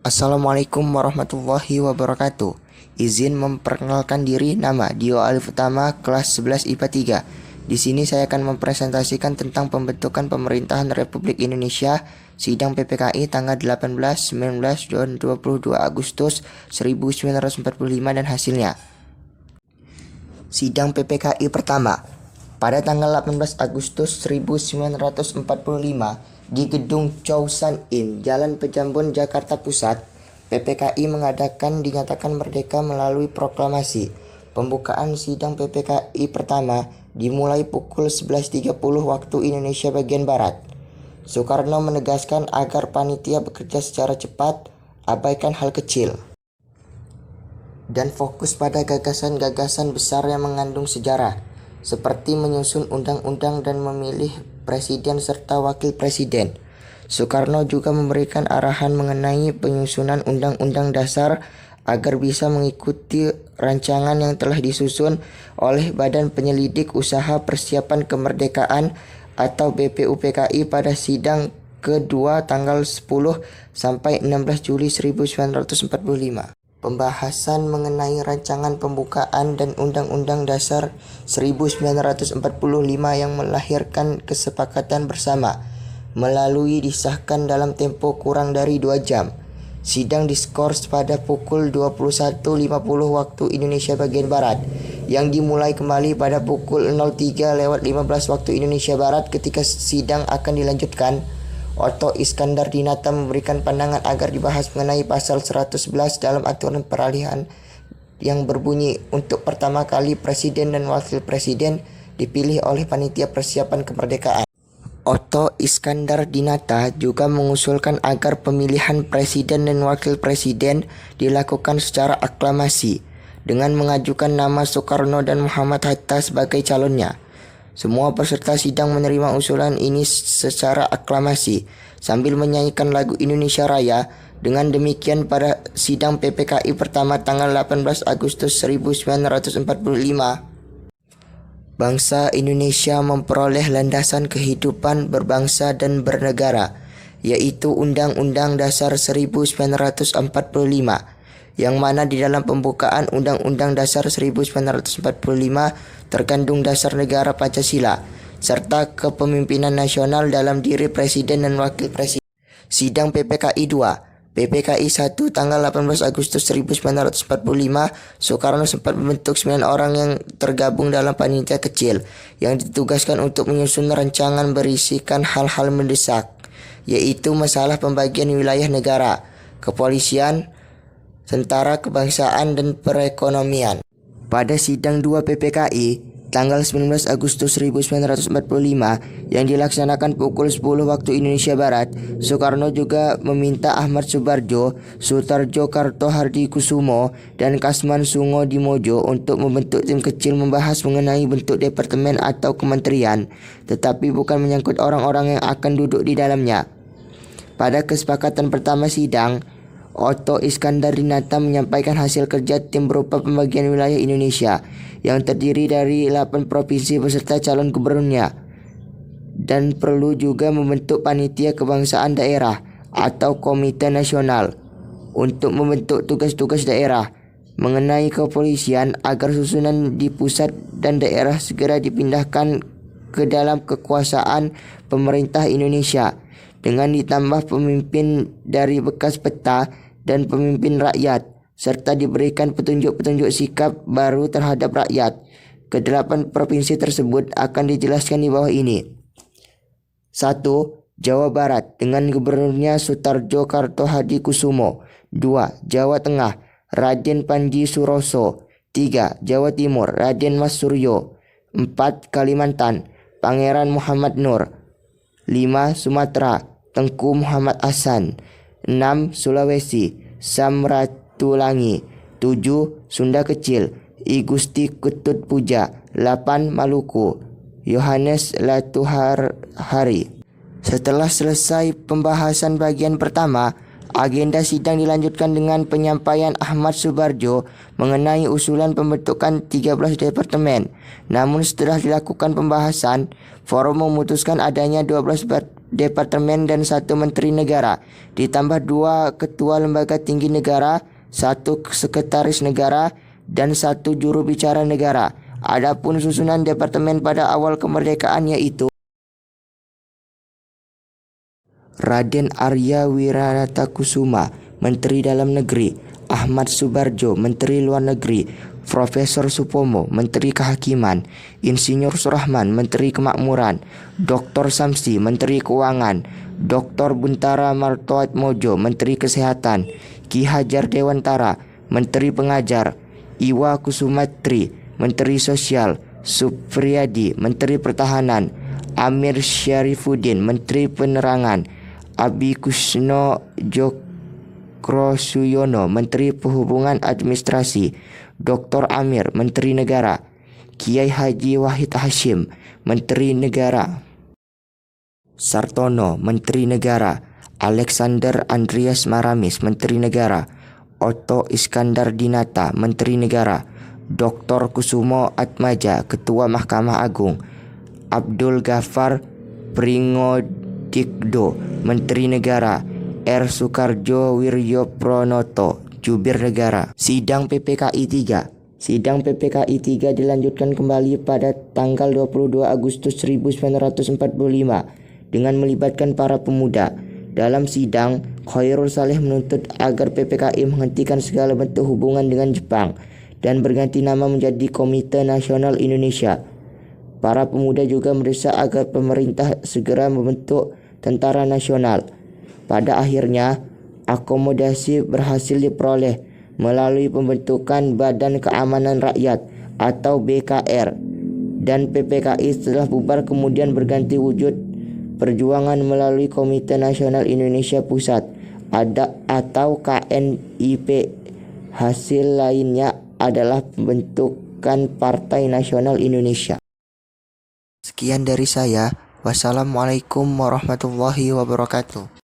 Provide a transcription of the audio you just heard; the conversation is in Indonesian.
Assalamualaikum warahmatullahi wabarakatuh. Izin memperkenalkan diri, nama Dio Alif Utama, kelas 11 IPA 3. Di sini saya akan mempresentasikan tentang pembentukan pemerintahan Republik Indonesia, sidang PPKI tanggal 18, 19, dan 22 Agustus 1945 dan hasilnya. Sidang PPKI pertama pada tanggal 18 Agustus 1945 di Gedung Chow San In, Jalan Pejambon, Jakarta Pusat. PPKI dinyatakan merdeka melalui proklamasi. Pembukaan sidang PPKI pertama dimulai pukul 11.30 waktu Indonesia bagian Barat. Soekarno menegaskan agar panitia bekerja secara cepat, abaikan hal kecil, dan fokus pada gagasan-gagasan besar yang mengandung sejarah, seperti menyusun undang-undang dan memilih presiden serta wakil presiden. Soekarno juga memberikan arahan mengenai penyusunan Undang-Undang Dasar agar bisa mengikuti rancangan yang telah disusun oleh Badan Penyelidik Usaha Persiapan Kemerdekaan atau BPUPKI pada sidang kedua tanggal 10 sampai 16 Juli 1945. Pembahasan mengenai rancangan pembukaan dan Undang-Undang Dasar 1945 yang melahirkan kesepakatan bersama melalui disahkan dalam tempo kurang dari 2 jam. Sidang diskors pada pukul 21.50 waktu Indonesia bagian Barat, yang dimulai kembali pada pukul 03.15 waktu Indonesia Barat. Ketika sidang akan dilanjutkan, Otto Iskandar Dinata memberikan pandangan agar dibahas mengenai pasal 111 dalam aturan peralihan yang berbunyi untuk pertama kali presiden dan wakil presiden dipilih oleh panitia persiapan kemerdekaan. Otto Iskandar Dinata juga mengusulkan agar pemilihan presiden dan wakil presiden dilakukan secara aklamasi dengan mengajukan nama Soekarno dan Muhammad Hatta sebagai calonnya. Semua peserta sidang menerima usulan ini secara aklamasi sambil menyanyikan lagu Indonesia Raya. Dengan demikian, pada sidang PPKI pertama tanggal 18 Agustus 1945, bangsa Indonesia memperoleh landasan kehidupan berbangsa dan bernegara, yaitu Undang-Undang Dasar 1945, yang mana di dalam pembukaan Undang-Undang Dasar 1945 terkandung dasar negara Pancasila, serta kepemimpinan nasional dalam diri presiden dan wakil presiden. Sidang PPKI 2 PPKI 1 tanggal 18 Agustus 1945, Soekarno sempat membentuk 9 orang yang tergabung dalam panitia kecil yang ditugaskan untuk menyusun rancangan berisikan hal-hal mendesak, yaitu masalah pembagian wilayah negara, kepolisian, tentara kebangsaan, dan perekonomian. Pada sidang 2 PPKI tanggal 19 Agustus 1945 yang dilaksanakan pukul 10 waktu Indonesia Barat, Soekarno juga meminta Ahmad Subarjo, Sutarjo Kartohardikusumo, dan Kasman Sungodimojo untuk membentuk tim kecil membahas mengenai bentuk departemen atau kementerian, tetapi bukan menyangkut orang-orang yang akan duduk di dalamnya. Pada kesepakatan pertama sidang, Otto Iskandar Dinata menyampaikan hasil kerja tim berupa pembagian wilayah Indonesia yang terdiri dari 8 provinsi beserta calon gubernurnya, dan perlu juga membentuk panitia kebangsaan daerah atau komite nasional untuk membentuk tugas-tugas daerah. Mengenai kepolisian, agar susunan di pusat dan daerah segera dipindahkan ke dalam kekuasaan pemerintah Indonesia, dengan ditambah pemimpin dari bekas peta dan pemimpin rakyat, serta diberikan petunjuk-petunjuk sikap baru terhadap rakyat. Kedelapan provinsi tersebut akan dijelaskan di bawah ini. 1. Jawa Barat dengan gubernurnya Sutarjo Kartohardikusumo. 2. Jawa Tengah, Raden Panji Suroso. 3. Jawa Timur, Raden Mas Suryo. 4. Kalimantan, Pangeran Muhammad Nur. 5. Sumatera, Tengku Muhammad Hasan. 6. Sulawesi, Samratulangi. 7. Sunda Kecil, I Gusti Ketut Puja. 8. Maluku, Yohanes Latuhari. Setelah selesai pembahasan bagian pertama, agenda sidang dilanjutkan dengan penyampaian Ahmad Subarjo mengenai usulan pembentukan 13 departemen. Namun setelah dilakukan pembahasan, forum memutuskan adanya 12 departemen dan 1 menteri negara, ditambah 2 ketua lembaga tinggi negara, 1 sekretaris negara, dan 1 juru bicara negara. Adapun susunan departemen pada awal kemerdekaan yaitu Raden Arya Wiranatakusuma, Menteri Dalam Negeri; Ahmad Subarjo, Menteri Luar Negeri; Profesor Supomo, Menteri Kehakiman; Insinyur Surahman, Menteri Kemakmuran; Dr. Samsi, Menteri Keuangan; Dr. Buntara Martoatmojo, Menteri Kesehatan; Ki Hajar Dewantara, Menteri Pengajar; Iwa Kusumatri, Menteri Sosial; Supriyadi, Menteri Pertahanan; Amir Syarifuddin, Menteri Penerangan; Abi Kusno Jokrosuyono, Menteri Perhubungan Administrasi; Dr. Amir, Menteri Negara; Kiai Haji Wahid Hashim, Menteri Negara; Sartono, Menteri Negara; Alexander Andreas Maramis, Menteri Negara; Otto Iskandar Dinata, Menteri Negara; Dr. Kusumo Atmaja, Ketua Mahkamah Agung; Abdul Ghaffar Pringodikdo, Menteri Negara; R. Soekarjo Wiryopronoto, Jubir Negara. Sidang PPKI 3. Sidang PPKI 3 dilanjutkan kembali pada tanggal 22 Agustus 1945 dengan melibatkan para pemuda. Dalam sidang, Khairul Saleh menuntut agar PPKI menghentikan segala bentuk hubungan dengan Jepang dan berganti nama menjadi Komite Nasional Indonesia. Para pemuda juga mendesak agar pemerintah segera membentuk tentara nasional. Pada akhirnya, akomodasi berhasil diperoleh melalui pembentukan Badan Keamanan Rakyat atau BKR, dan PPKI setelah bubar kemudian berganti wujud perjuangan melalui Komite Nasional Indonesia Pusat atau KNIP. Hasil lainnya adalah pembentukan Partai Nasional Indonesia. Sekian dari saya. Wassalamualaikum warahmatullahi wabarakatuh.